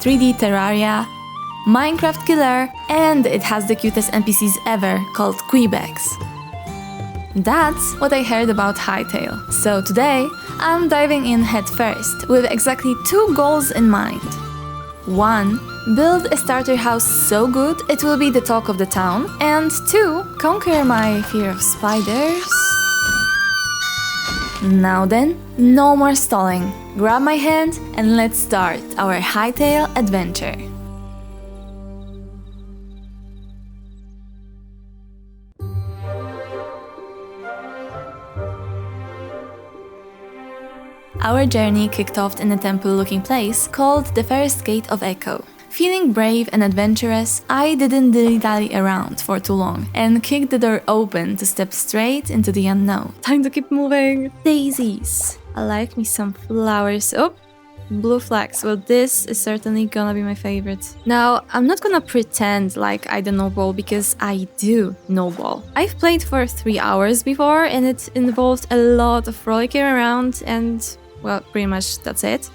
3D Terraria, Minecraft Killer, and it has the cutest NPCs ever called Kweebecs. That's what I heard about Hytale. So today, I'm diving in head first with exactly 2 goals in mind. 1. Build a starter house so good it will be the talk of the town. And 2. Conquer my fear of spiders. Now then, no more stalling. Grab my hand and let's start our Hytale adventure. Our journey kicked off in a temple-looking place called the First Gate of Echo. Feeling brave and adventurous, I didn't dilly-dally around for too long and kicked the door open to step straight into the unknown. Time to keep moving! Daisies! I like me some flowers. Oh! Blue flags. Well, this is certainly gonna be my favorite. Now, I'm not gonna pretend like I don't know ball because I do know ball. I've played for 3 hours before and it involved a lot of frolicking around and, well, pretty much that's it.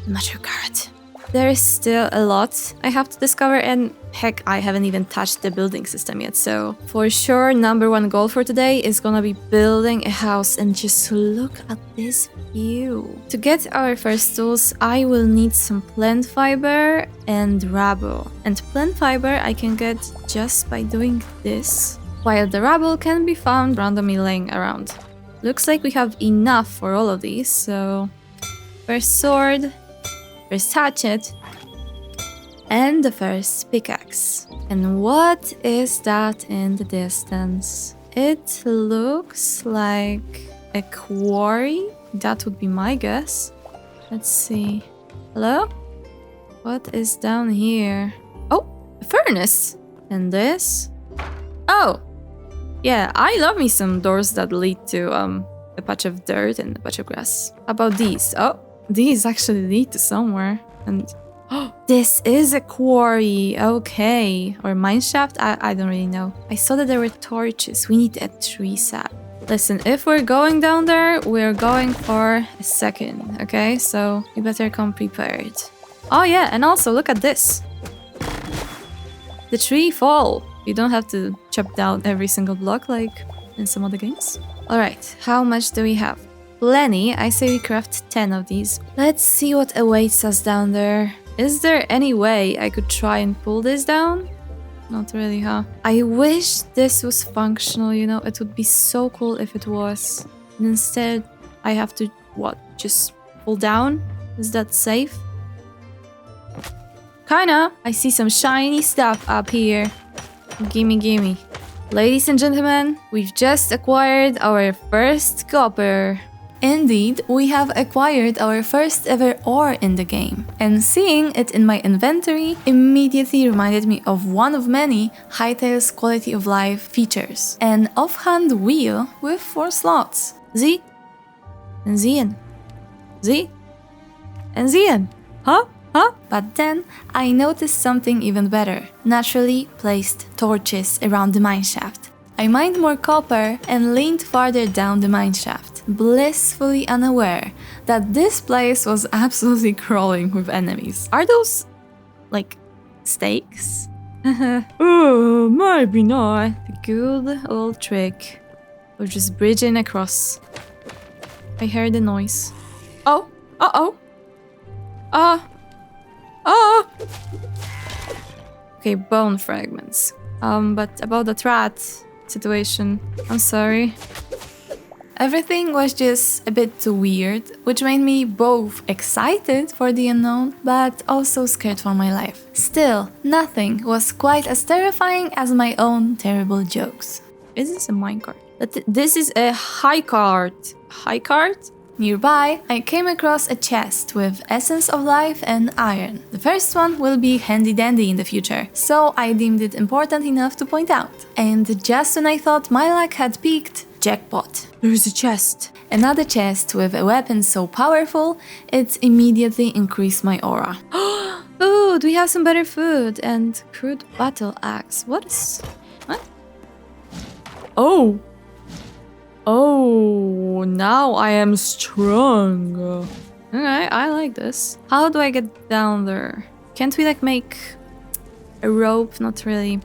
Mature carrot. There is still a lot I have to discover and heck, I haven't even touched the building system yet, so for sure number 1 goal for today is gonna be building a house and just look at this view. To get our first tools, I will need some plant fiber and rubble. And plant fiber I can get just by doing this, while the rubble can be found randomly laying around. Looks like we have enough for all of these, so first sword, first hatchet, and the first pickaxe. And what is that in the distance? It looks like a quarry. That would be my guess. Let's see. Hello? What is down here? Oh, a furnace! And this? Oh! Yeah, I love me some doors that lead to a patch of dirt and a patch of grass. How about these? Oh, these actually lead to somewhere. And oh, this is a quarry. Okay. Or mine shaft? I don't really know. I saw that there were torches. We need a tree sap. Listen, if we're going down there, we're going for a second. Okay, so you better come prepared. Oh yeah, and also look at this. The tree fall. You don't have to chop down every single block like in some other games. Alright, how much do we have? Plenty. I say we craft 10 of these. Let's see what awaits us down there. Is there any way I could try and pull this down? Not really, huh? I wish this was functional, you know? It would be so cool if it was. And instead, I have to, what, just pull down? Is that safe? Kinda. I see some shiny stuff up here. Gimme, gimme. Ladies and gentlemen, we've just acquired our first copper. Indeed, we have acquired our first ever ore in the game, and seeing it in my inventory immediately reminded me of one of many Hytale's quality of life features, an offhand wheel with 4 slots. Z and Zien. Z and Zien. Huh? Huh? But then I noticed something even better. Naturally placed torches around the mineshaft. I mined more copper and leaned farther down the mineshaft, blissfully unaware that this place was absolutely crawling with enemies. Are those, like, stakes? Oh, maybe not. The good old trick of just bridging across. I heard a noise. Oh! Uh-oh! Okay, bone fragments. But about the rat situation, I'm sorry. Everything was just a bit too weird, which made me both excited for the unknown, but also scared for my life. Still, nothing was quite as terrifying as my own terrible jokes. Is this a minecart? This is a high cart. High cart? Nearby, I came across a chest with essence of life and iron. The first one will be handy-dandy in the future, so I deemed it important enough to point out. And just when I thought my luck had peaked, jackpot. There's a chest. Another chest with a weapon so powerful, it immediately increased my aura. Food! We have some better food and crude battle axe. What? Oh! Oh, now I am strong. Okay, I like this. How do I get down there? Can't we like make a rope? Not really.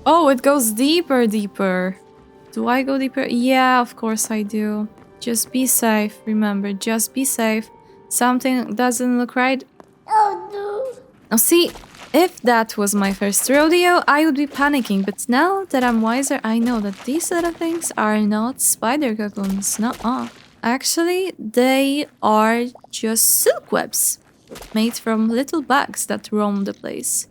Oh, it goes deeper. Do I go deeper? Yeah, of course I do. Just be safe. Remember, just be safe. Something doesn't look right. Oh no. Now see, if that was my first rodeo, I would be panicking. But now that I'm wiser, I know that these little things are not spider cocoons. Nuh-uh. Actually, they are just silk webs made from little bugs that roam the place.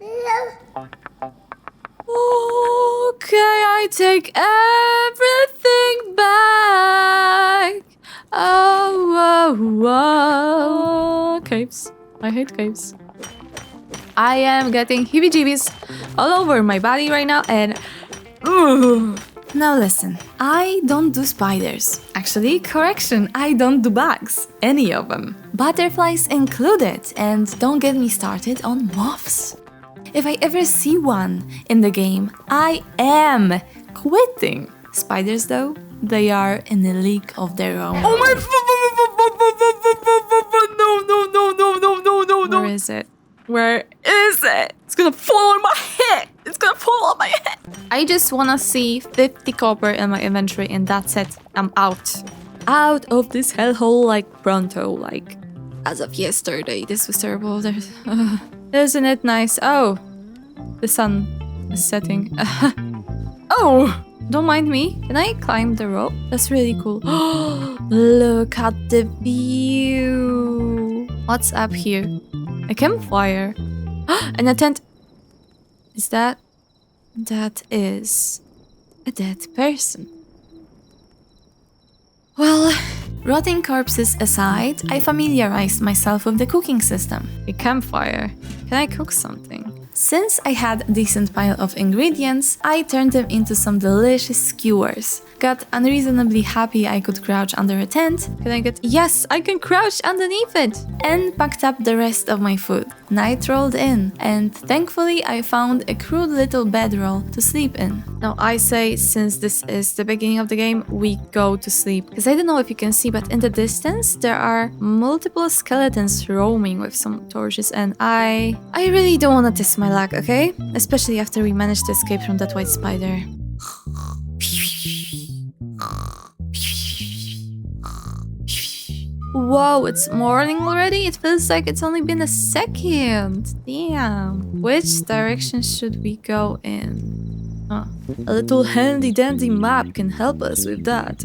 Okay, I take everything back. Caves. I hate caves. I am getting heebie-jeebies all over my body right now and... Now listen, I don't do spiders. Actually, correction, I don't do bugs. Any of them. Butterflies included, and don't get me started on moths. If I ever see one in the game, I am quitting. Spiders though, they are in a league of their own. Oh my... No. Where is it? Where is it? It's gonna fall on my head. It's gonna fall on my head. I just wanna see 50 copper in my inventory and that's it. I'm out. Out of this hellhole like pronto, like as of yesterday. This was terrible. Isn't it nice? Oh, the sun is setting. Oh, don't mind me. Can I climb the rope? That's really cool. Look at the view. What's up here? A campfire. And a tent. Is that? That is a dead person. Well, rotting corpses aside, I familiarized myself with the cooking system. A campfire. Can I cook something? Since I had a decent pile of ingredients, I turned them into some delicious skewers. Got unreasonably happy I could crouch under a tent. Can I get... Yes, I can crouch underneath it! And packed up the rest of my food. Night rolled in, and thankfully I found a crude little bedroll to sleep in. Now I say, since this is the beginning of the game, we go to sleep. Because I don't know if you can see, but in the distance there are multiple skeletons roaming with some torches, and I really don't want to test my luck, okay? Especially after we managed to escape from that white spider. Whoa, it's morning already? It feels like it's only been a second. Damn. Which direction should we go in? A little handy-dandy map can help us with that.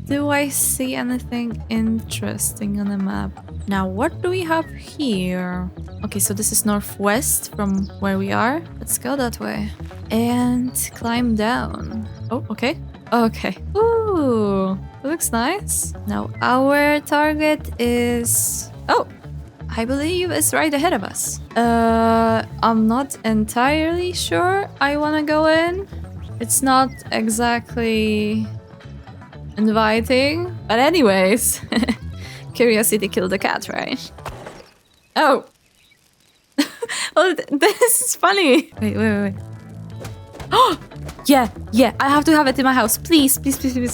Do I see anything interesting on the map? Now, what do we have here? Okay, so this is northwest from where we are. Let's go that way. And climb down. Oh, okay. Okay. Ooh, that looks nice. Now, our target is... Oh, I believe it's right ahead of us. I'm not entirely sure I want to go in. It's not exactly inviting. But anyways, curiosity killed the cat, right? Oh. Well, this is funny. Wait. Oh, yeah, I have to have it in my house. Please,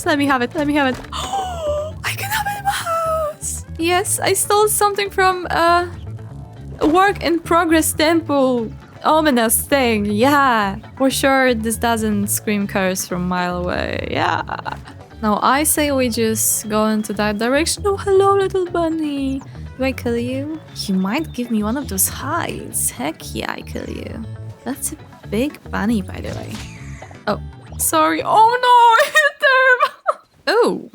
let me have it. Oh, I can have it in my house. Yes, I stole something from a work in progress temple ominous thing. Yeah, for sure this doesn't scream curse from a mile away. Yeah. Now I say we just go into that direction. Oh, hello, little bunny. Do I kill you? You might give me one of those hides. Heck yeah, I kill you. That's a big bunny, by the way. Oh, sorry. Oh no, terrible. Oh,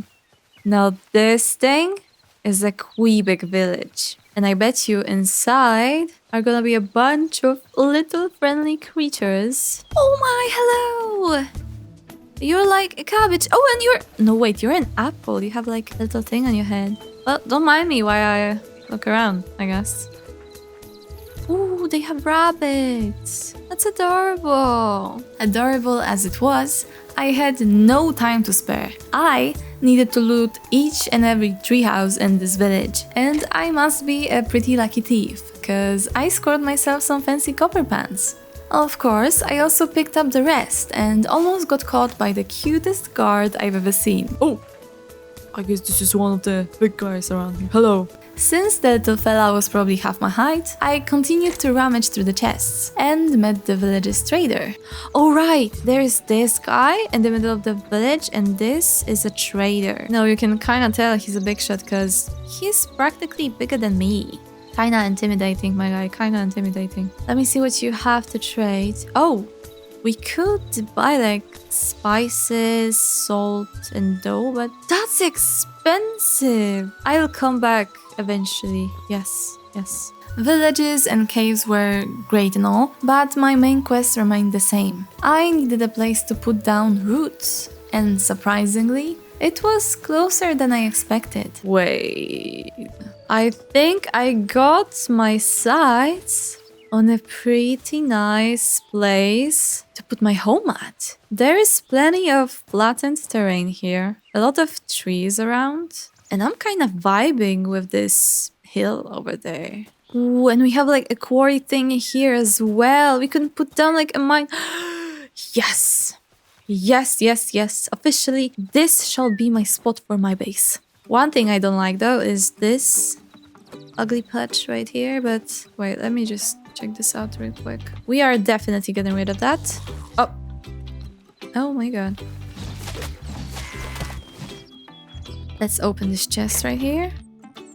now this thing is a Kweebec village. And I bet you inside are gonna be a bunch of little friendly creatures. Oh my, hello. You're like a cabbage. Oh, and you're... No, wait, you're an apple. You have like a little thing on your head. Well, don't mind me while I look around, I guess. Ooh, they have rabbits. That's adorable. Adorable as it was, I had no time to spare. I needed to loot each and every treehouse in this village. And I must be a pretty lucky thief, because I scored myself some fancy copper pants. Of course, I also picked up the rest and almost got caught by the cutest guard I've ever seen. Oh! I guess this is one of the big guys around here. Hello. Since the little fella was probably half my height, I continued to rummage through the chests and met the village's trader. Oh right, there is this guy in the middle of the village and this is a trader. Now you can kinda tell he's a big shot because he's practically bigger than me. Kinda intimidating, my guy, kinda intimidating. Let me see what you have to trade. Oh, we could buy like spices, salt and dough, but that's expensive. I'll come back eventually. Yes. Villages and caves were great and all, but my main quest remained the same. I needed a place to put down roots, and surprisingly, it was closer than I expected. Wait, I think I got my sights on a pretty nice place to put my home at. There is plenty of flattened terrain here, a lot of trees around, and I'm kind of vibing with this hill over there. Ooh, and we have like a quarry thing here as well. We can put down like a mine. Yes! Officially, this shall be my spot for my base. One thing I don't like though is this ugly patch right here, but wait, let me just check this out real quick. We are definitely getting rid of that. Oh my god. Let's open this chest right here.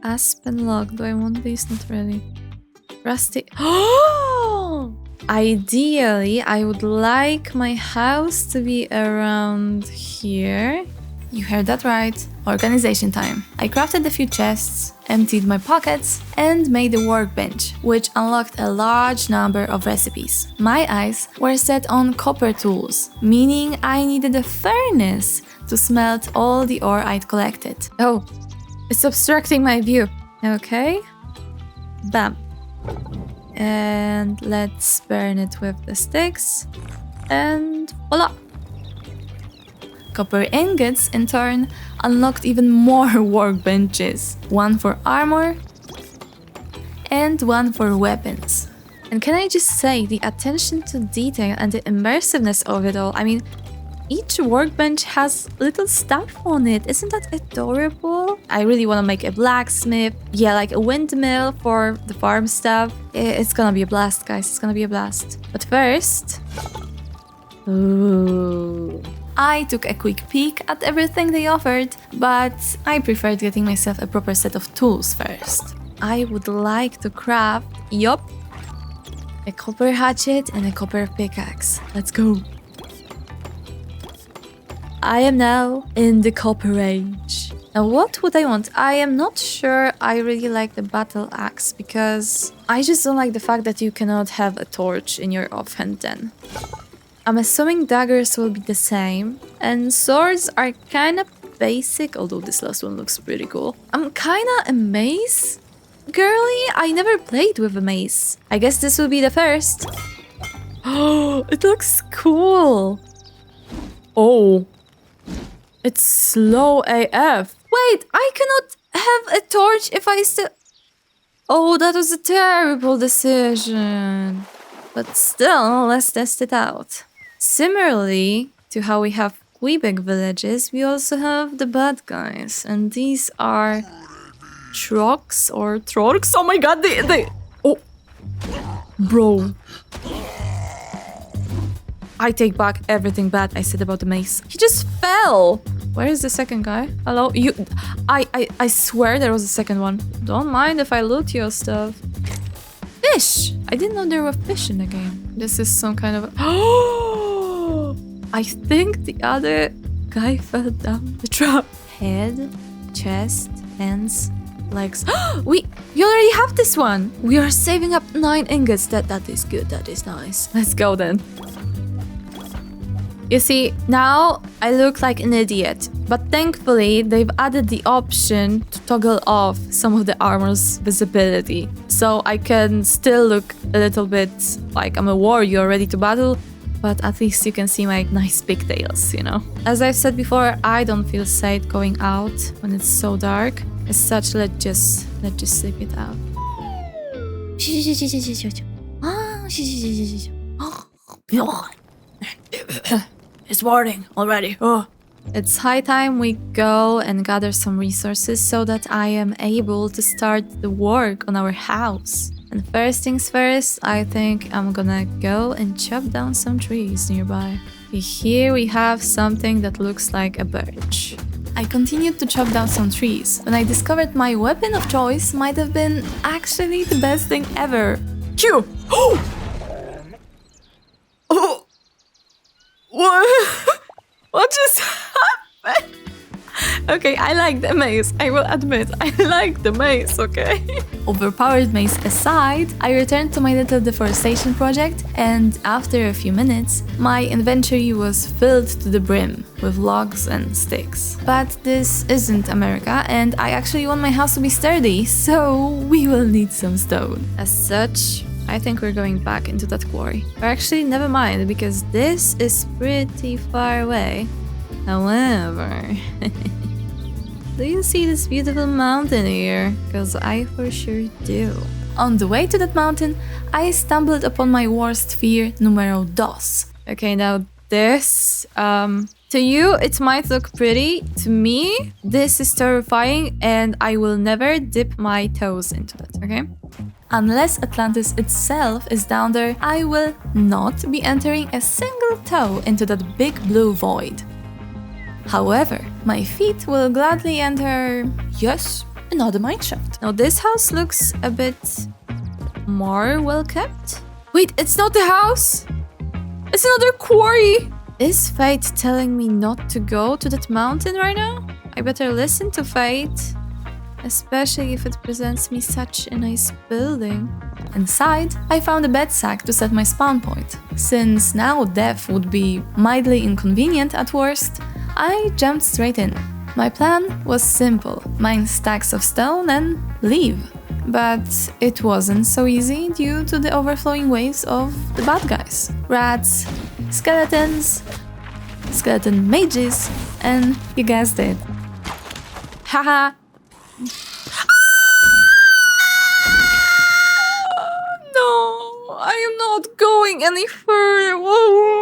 Aspen log. Do I want these? Not really. Rusty. Oh! Ideally, I would like my house to be around here. You heard that right. Organization time. I crafted a few chests, emptied my pockets, and made a workbench, which unlocked a large number of recipes. My eyes were set on copper tools, meaning I needed a furnace to smelt all the ore I'd collected. Oh, it's obstructing my view. Okay. Bam. And let's burn it with the sticks. And voila! Copper ingots, in turn, unlocked even more workbenches. One for armor and one for weapons. And can I just say, the attention to detail and the immersiveness of it all, I mean, each workbench has little stuff on it. Isn't that adorable? I really want to make a blacksmith. Yeah, like a windmill for the farm stuff. It's gonna be a blast, guys. It's gonna be a blast. But first... Ooh... I took a quick peek at everything they offered, but I preferred getting myself a proper set of tools first. I would like to craft, a copper hatchet and a copper pickaxe. Let's go. I am now in the copper age. Now what would I want? I am not sure I really like the battle axe because I just don't like the fact that you cannot have a torch in your offhand then. I'm assuming daggers will be the same, and swords are kind of basic, although this last one looks pretty cool. I'm kind of a mace girly. I never played with a mace. I guess this will be the first. Oh, it looks cool. Oh, it's slow AF. Wait, I cannot have a torch if I still... Oh, that was a terrible decision. But still, let's test it out. Similarly to how we have Kweebec villages, we also have the bad guys. And these are Trogs or Trorks. Oh my god, they... Oh. Bro. I take back everything bad I said about the mace. He just fell. Where is the second guy? Hello? You... I swear there was a second one. Don't mind if I loot your stuff. Fish! I didn't know there were fish in the game. This is some kind of... Oh! I think the other guy fell down the trap. Head, chest, hands, legs. We already have this one! We are saving up 9 ingots. That is good. That is nice. Let's go then. You see, now I look like an idiot, but thankfully they've added the option to toggle off some of the armor's visibility, so I can still look a little bit like I'm a warrior ready to battle, but at least you can see my nice pigtails, you know? As I've said before, I don't feel safe going out when it's so dark. As such, let's just sleep it out. It's morning already. Oh, It's high time we go and gather some resources so that I am able to start the work on our house. And first things first, I think I'm gonna go and chop down some trees nearby. Here we have something that looks like a birch. I continued to chop down some trees when I discovered my weapon of choice might have been actually the best thing ever. Q! Oh! Oh! What? What just happened? Okay, I like the maze. I will admit, I like the maze, okay? Overpowered maze aside, I returned to my little deforestation project, and after a few minutes, my inventory was filled to the brim with logs and sticks. But this isn't America, and I actually want my house to be sturdy, so we will need some stone. As such, I think we're going back into that quarry. Or actually, never mind, because this is pretty far away. However, do you see this beautiful mountain here? Because I for sure do. On the way to that mountain, I stumbled upon my worst fear numero dos. Okay, now this, to you, it might look pretty. To me, this is terrifying and I will never dip my toes into it, okay? Unless Atlantis itself is down there, I will not be entering a single toe into that big blue void. However, my feet will gladly enter, yes, another mineshaft. Now this house looks a bit more well kept. Wait, it's not the house? It's another quarry! Is fate telling me not to go to that mountain right now? I better listen to fate. Especially if it presents me such a nice building. Inside, I found a bed sack to set my spawn point. Since now death would be mildly inconvenient at worst, I jumped straight in. My plan was simple, mine stacks of stone and leave. But it wasn't so easy due to the overflowing waves of the bad guys. Rats, skeletons, skeleton mages, and you guessed it. Haha! No, I am not going any further. Whoa.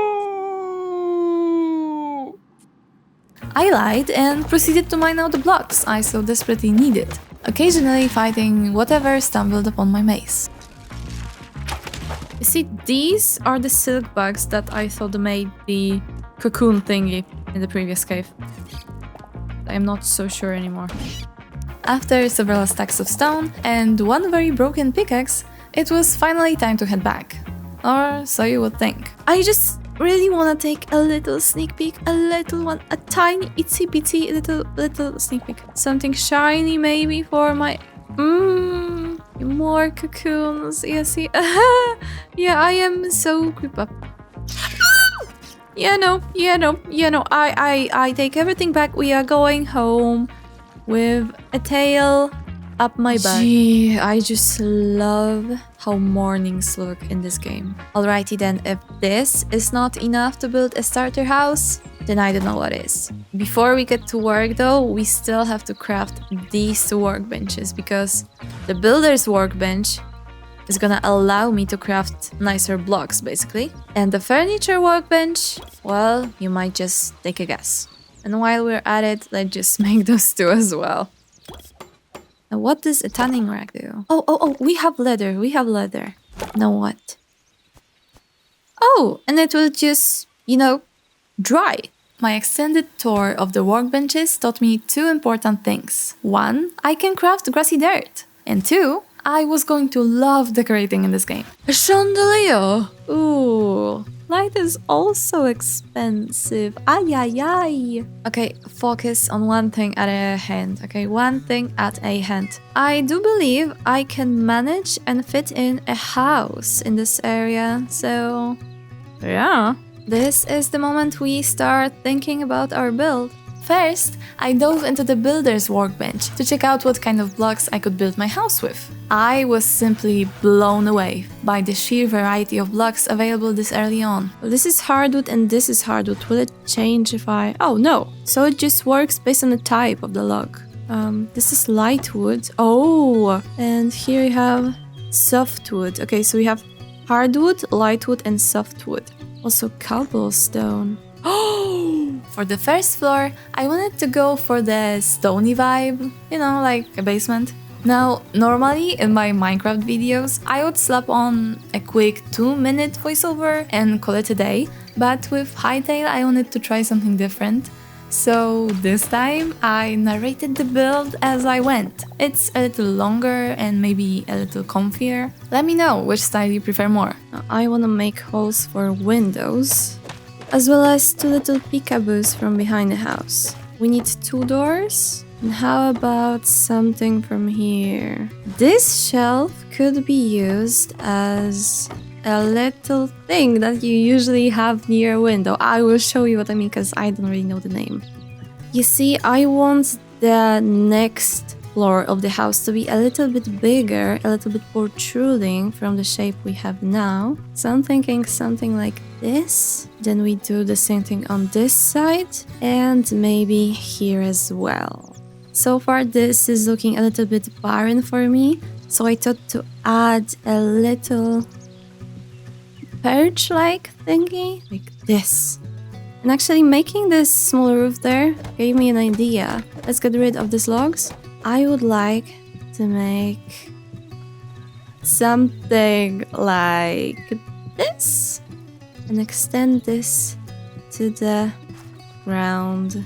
I lied and proceeded to mine out the blocks I so desperately needed, occasionally fighting whatever stumbled upon my maze. You see, these are the silk bugs that I thought made the cocoon thingy in the previous cave. I'm not so sure anymore. After several stacks of stone and one very broken pickaxe, it was finally time to head back. Or so you would think. I just really want to take a little sneak peek, a little one, a tiny itsy bitsy little sneak peek. Something shiny maybe for my... more cocoons, yes, yeah, I am so creep up. I take everything back. We are going home with a tail up my back. Gee, I just love how mornings look in this game. Alrighty then, if this is not enough to build a starter house, then I don't know what is. Before we get to work though, we still have to craft these two workbenches because the builder's workbench is gonna allow me to craft nicer blocks basically. And the furniture workbench, well, you might just take a guess. And while we're at it, let's just make those two as well. Now what does a tanning rack do? Oh, we have leather. Now what? Oh, and it will just, dry. My extended tour of the workbenches taught me two important things. One, I can craft grassy dirt. And two, I was going to love decorating in this game. A chandelier! Ooh, light is also expensive. Ay. Okay, focus on one thing at a hand. I do believe I can manage and fit in a house in this area, so... yeah. This is the moment we start thinking about our build. First, I dove into the builder's workbench to check out what kind of blocks I could build my house with. I was simply blown away by the sheer variety of blocks available this early on. Well, this is hardwood and this is hardwood. Will it change if I... oh, no. So it just works based on the type of the log. This is light wood. Oh, and here we have softwood. Okay, so we have hardwood, lightwood, and softwood. Also cobblestone. Oh, For the first floor, I wanted to go for the stony vibe, you know, like a basement. Now, normally in my Minecraft videos, I would slap on a quick 2-minute voiceover and call it a day, but with Hytale I wanted to try something different. So this time I narrated the build as I went. It's a little longer and maybe a little comfier. Let me know which style you prefer more. I wanna make holes for windows, as well as 2 little peekaboos from behind the house. We need 2 doors. And how about something from here? This shelf could be used as a little thing that you usually have near a window. I will show you what I mean because I don't really know the name. You see, I want the next floor of the house to be a little bit bigger, a little bit protruding from the shape we have now. So I'm thinking something like this. Then we do the same thing on this side and maybe here as well. So far, this is looking a little bit barren for me, so I thought to add a little perch-like thingy, like this. And actually making this small roof there gave me an idea. Let's get rid of these logs. I would like to make something like this and extend this to the ground.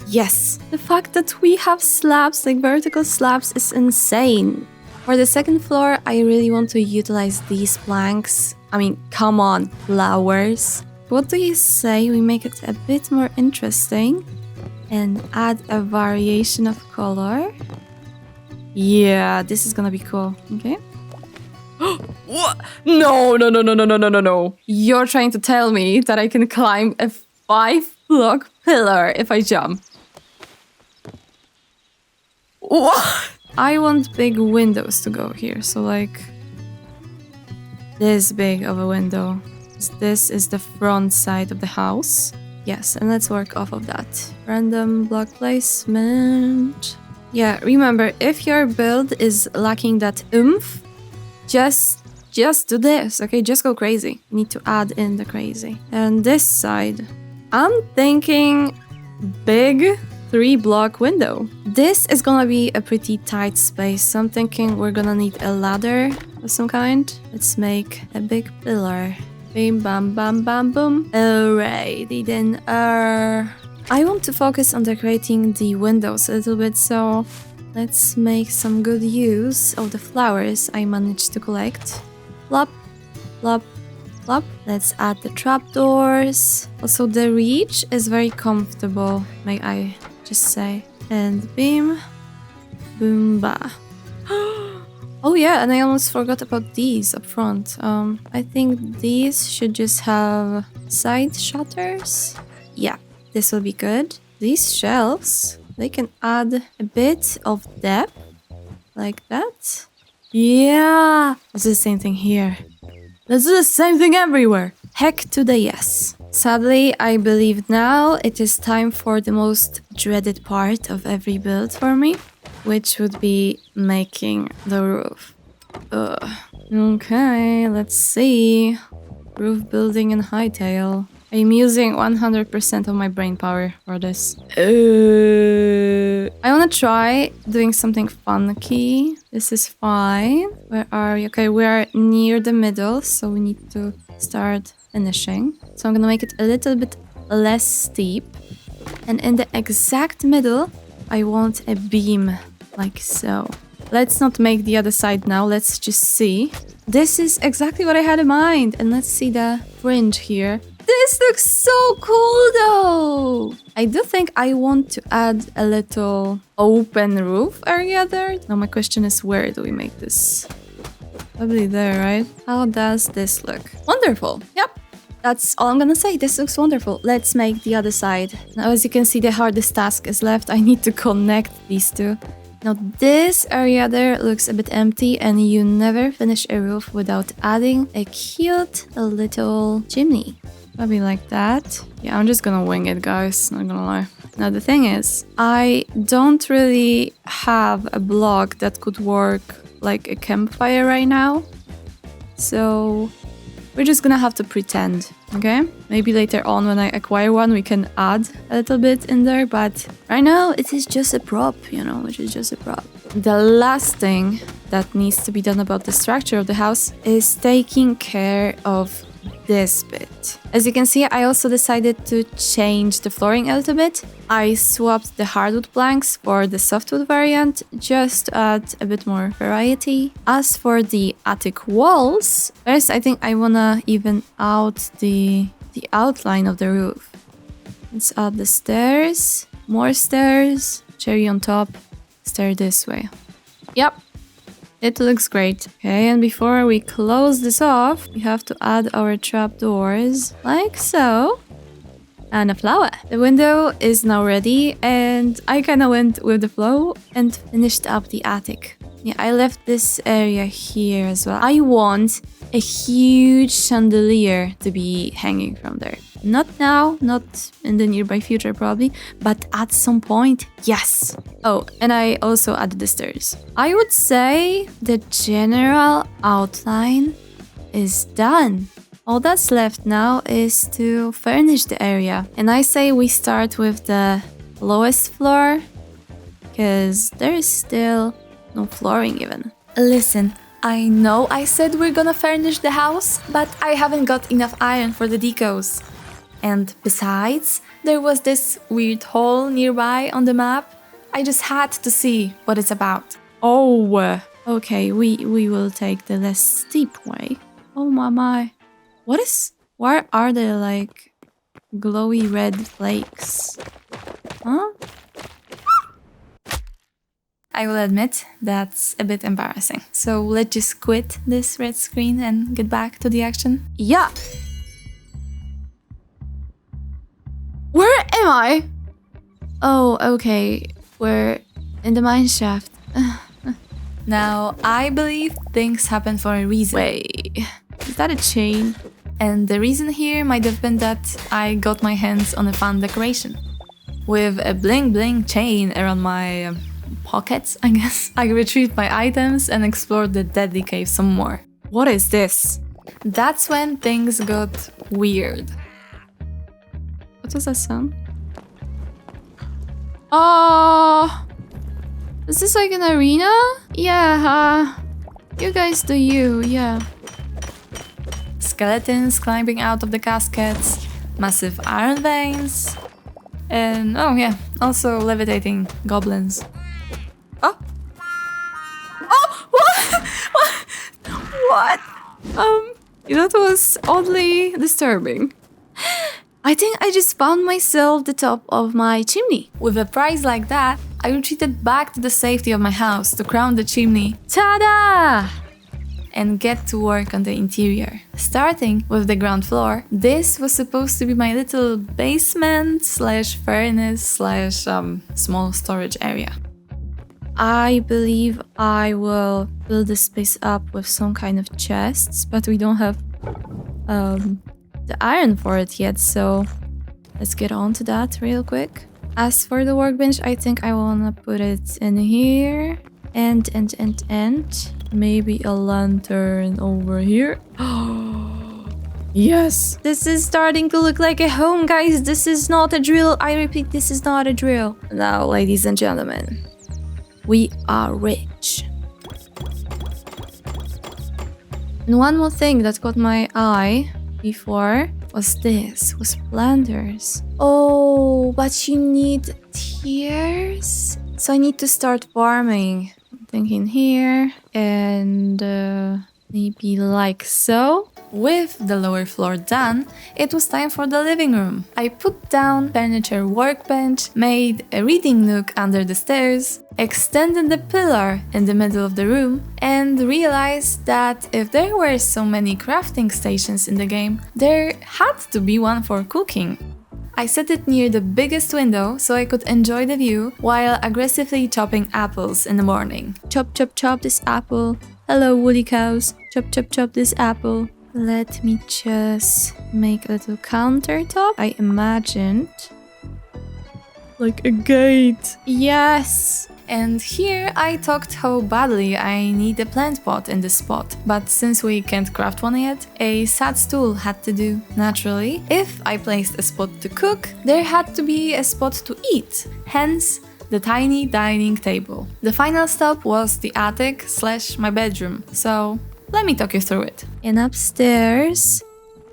Yes, the fact that we have slabs, like vertical slabs, is insane. For the second floor, I really want to utilize these planks. I mean, come on, flowers. What do you say we make it a bit more interesting and add a variation of color? Yeah, this is gonna be cool, okay? What? No. You're trying to tell me that I can climb a 5-block pillar if I jump. What? I want big windows to go here, so like this big of a window. This is the front side of the house. Yes, and let's work off of that. Random block placement. Yeah, remember, if your build is lacking that oomph, just do this, okay? Just go crazy. You need to add in the crazy. And this side, I'm thinking big 3-block window. This is gonna be a pretty tight space, so I'm thinking we're gonna need a ladder of some kind. Let's make a big pillar. Bim, bam, bam, bam, boom. Alrighty then. I want to focus on decorating the windows a little bit, so let's make some good use of the flowers I managed to collect. Plop, plop, plop. Let's add the trapdoors. Also, the reach is very comfortable, may I just say. And beam, boom, ba. Oh yeah, and I almost forgot about these up front. I think these should just have side shutters. Yeah, this will be good. These shelves, they can add a bit of depth, like that. Yeah, let's do the same thing here. Let's do the same thing everywhere. Heck to the yes. Sadly, I believe now it is time for the most dreaded part of every build for me, which would be making the roof. Okay, let's see. Roof building in Hytale. I'm using 100% of my brain power for this. I wanna try doing something funky. This is fine. Where are we? Okay, we are near the middle, so we need to start finishing. So I'm gonna make it a little bit less steep. And in the exact middle, I want a beam, like so. Let's not make the other side now, let's just see. This is exactly what I had in mind. And let's see the fringe here. This looks so cool though! I do think I want to add a little open roof area there. Now my question is, where do we make this? Probably there, right? How does this look? Wonderful! Yep! That's all I'm gonna say. This looks wonderful. Let's make the other side. Now as you can see, the hardest task is left. I need to connect these two. Now this area there looks a bit empty, and you never finish a roof without adding a cute little chimney. Probably like that. Yeah, I'm just gonna wing it, guys, not gonna lie. Now the thing is, I don't really have a block that could work like a campfire right now. So We're just gonna have to pretend, okay? Maybe later on when I acquire one, we can add a little bit in there, but right now it is just a prop, you know, which is just a prop. The last thing that needs to be done about the structure of the house is taking care of this bit. As you can see, I also decided to change the flooring a little bit. I swapped the hardwood planks for the softwood variant, just to add a bit more variety. As for the attic walls, first I think I wanna even out the outline of the roof. Let's add the stairs, more stairs, cherry on top, stair this way. Yep. It looks great. Okay, and before we close this off, we have to add our trapdoors, like so. And a flower. The window is now ready, and I kinda went with the flow and finished up the attic. Yeah, I left this area here as well. I want a huge chandelier to be hanging from there. Not now, not in the nearby future probably, but at some point, yes. Oh, and I also added the stairs. I would say the general outline is done. All that's left now is to furnish the area. And I say we start with the lowest floor, because there is still no flooring even. Listen, I know I said we're gonna furnish the house, but I haven't got enough iron for the decos. And besides, there was this weird hole nearby on the map. I just had to see what it's about. Oh, okay, we will take the less steep way. Oh my. Why are there like glowy red flakes? Huh? I will admit that's a bit embarrassing. So let's just quit this red screen and get back to the action. Yeah! Where am I? Oh, okay. We're in the mine shaft. Now, I believe things happen for a reason. Wait, is that a chain? And the reason here might have been that I got my hands on a fun decoration. With a bling bling chain around my pockets, I guess. I retrieved my items and explored the deadly cave some more. What is this? That's when things got weird. What was that sound? Oh, is this like an arena? Yeah, you guys do you, yeah. Skeletons climbing out of the caskets, massive iron veins, and oh yeah, also levitating goblins. Oh! Oh! What? What? That was oddly disturbing. I think I just found myself the top of my chimney. With a prize like that, I retreated back to the safety of my house to crown the chimney. Ta-da! And get to work on the interior. Starting with the ground floor, this was supposed to be my little basement slash furnace slash small storage area. I believe I will build this space up with some kind of chests, but we don't have the iron for it yet, so let's get on to that real quick. As for the workbench, I think I wanna put it in here and maybe a lantern over here. Yes! This is starting to look like a home, guys. This is not a drill. I repeat, this is not a drill. Now, ladies and gentlemen, we are rich. And one more thing that caught my eye before was planters. Oh, but you need tiers? So I need to start farming. I'm thinking here and maybe like so. With the lower floor done, it was time for the living room. I put down furniture workbench, made a reading nook under the stairs, extended the pillar in the middle of the room, and realized that if there were so many crafting stations in the game, there had to be one for cooking. I set it near the biggest window so I could enjoy the view while aggressively chopping apples in the morning. Chop, chop, chop this apple. Hello, woolly cows. Chop, chop, chop this apple. Let me just make a little countertop. I imagined like a gate. Yes! And here I talked how badly I need a plant pot in this spot, but since we can't craft one yet, a sad stool had to do. Naturally, if I placed a spot to cook, there had to be a spot to eat, hence the tiny dining table. The final stop was the attic / my bedroom, so let me talk you through it. And upstairs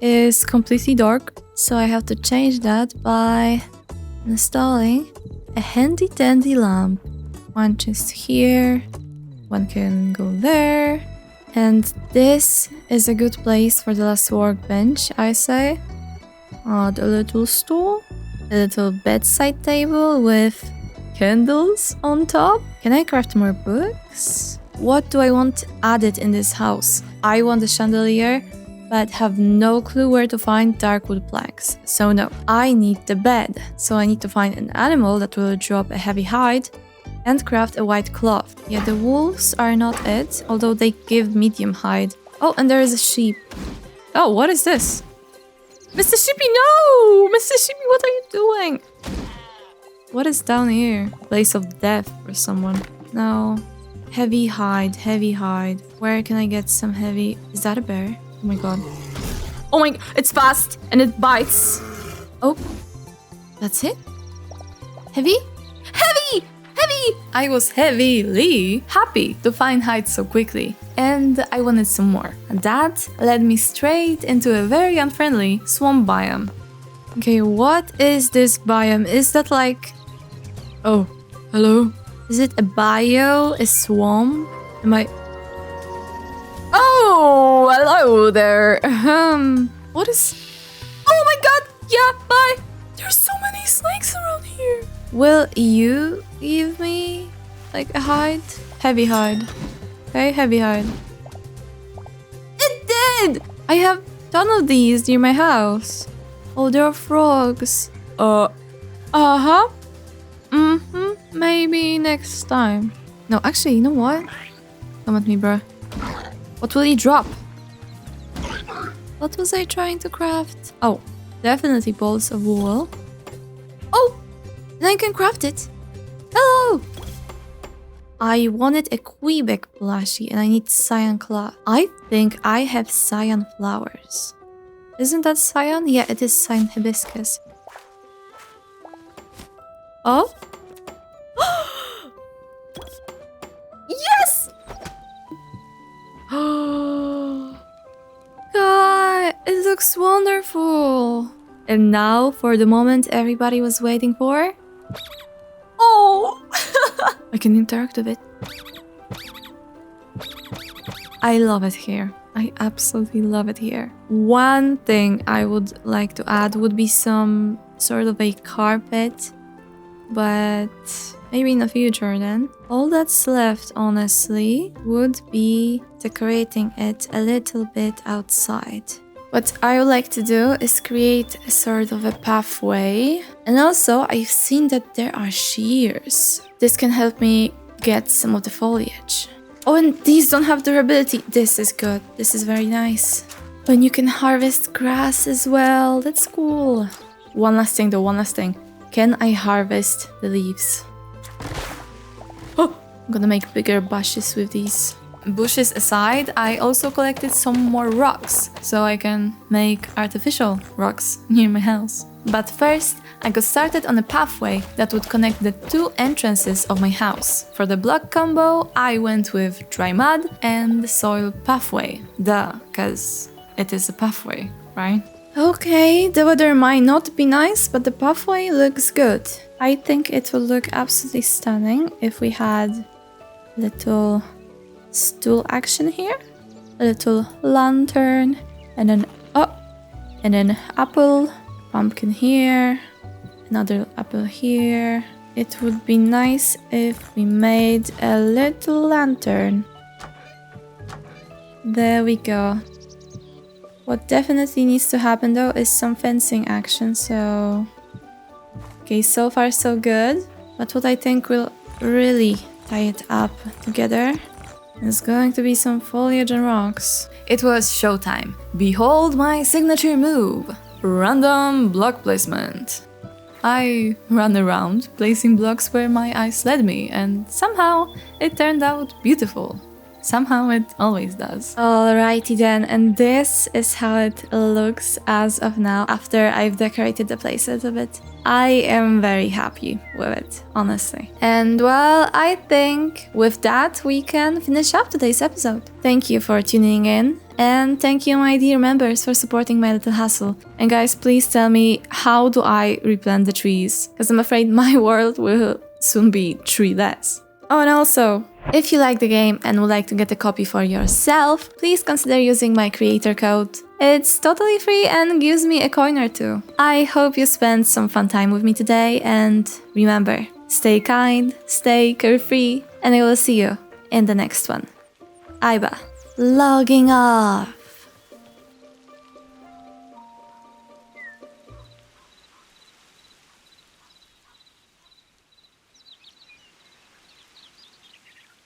is completely dark, so I have to change that by installing a handy dandy lamp. One just here, one can go there, and this is a good place for the last workbench, I say. Add a little stool, a little bedside table with candles on top. Can I craft more books? What do I want added in this house? I want a chandelier, but have no clue where to find dark wood planks. So no, I need the bed. So I need to find an animal that will drop a heavy hide and craft a white cloth. Yeah, the wolves are not it, although they give medium hide. Oh, and there is a sheep. Oh, what is this? Mr. Sheepy, no! Mr. Sheepy, what are you doing? What is down here? Place of death for someone. No. Heavy hide, heavy hide. Where can I get some heavy... Is that a bear? Oh my god. Oh my... It's fast! And it bites! Oh. That's it? Heavy? Heavy! Heavy! I was heavily happy to find hide so quickly. And I wanted some more. And that led me straight into a very unfriendly swamp biome. Okay, what is this biome? Is that like... Oh, hello? Is it a bio? A swamp? Am I... Oh, hello there. What is... Oh my god! Yeah, bye! There's so many snakes around here. Will you give me, like, a hide? Heavy hide. Okay, heavy hide. It did! I have a ton of these near my house. Oh, there are frogs. Uh-huh. Mm-hmm. Maybe next time. No, actually, you know what? Come at me, bro. What will he drop? What was I trying to craft? Oh, definitely balls of wool. Oh! And I can craft it. Hello! I wanted a Kweebec plushie and I need cyan cloth. I think I have cyan flowers. Isn't that cyan? Yeah, it is cyan hibiscus. Oh? Yes! God, it looks wonderful. And now for the moment everybody was waiting for. Oh! I can interact with it. I love it here. I absolutely love it here. One thing I would like to add would be some sort of a carpet, but maybe in the future then. All that's left, honestly, would be decorating it a little bit outside. What I would like to do is create a sort of a pathway. And also, I've seen that there are shears. This can help me get some of the foliage. Oh, and these don't have durability. This is good. This is very nice. And you can harvest grass as well. That's cool. One last thing though, one last thing. Can I harvest the leaves? Oh, I'm gonna make bigger bushes with these. Bushes aside, I also collected some more rocks, so I can make artificial rocks near my house. But first, I got started on a pathway that would connect the two entrances of my house. For the block combo, I went with dry mud and soil pathway. Duh, cause it is a pathway, right? Okay, the weather might not be nice, but the pathway looks good. I think it would look absolutely stunning if we had little stool action here, a little lantern, and then apple, pumpkin here, another apple here. It would be nice if we made a little lantern. There we go. What definitely needs to happen though is some fencing action, so... Okay, so far so good. But what I think will really tie it up together is going to be some foliage and rocks. It was showtime. Behold my signature move. Random block placement. I ran around, placing blocks where my eyes led me, and somehow it turned out beautiful. Somehow it always does. Alrighty then, and this is how it looks as of now after I've decorated the place a little bit. I am very happy with it, honestly. And well, I think with that we can finish up today's episode. Thank you for tuning in, and thank you my dear members for supporting my little hustle. And guys, please tell me, how do I replant the trees? Because I'm afraid my world will soon be treeless. Oh, and also, if you like the game and would like to get a copy for yourself, please consider using my creator code. It's totally free and gives me a coin or two. I hope you spent some fun time with me today, and remember, stay kind, stay carefree, and I will see you in the next one. Aiba, logging off.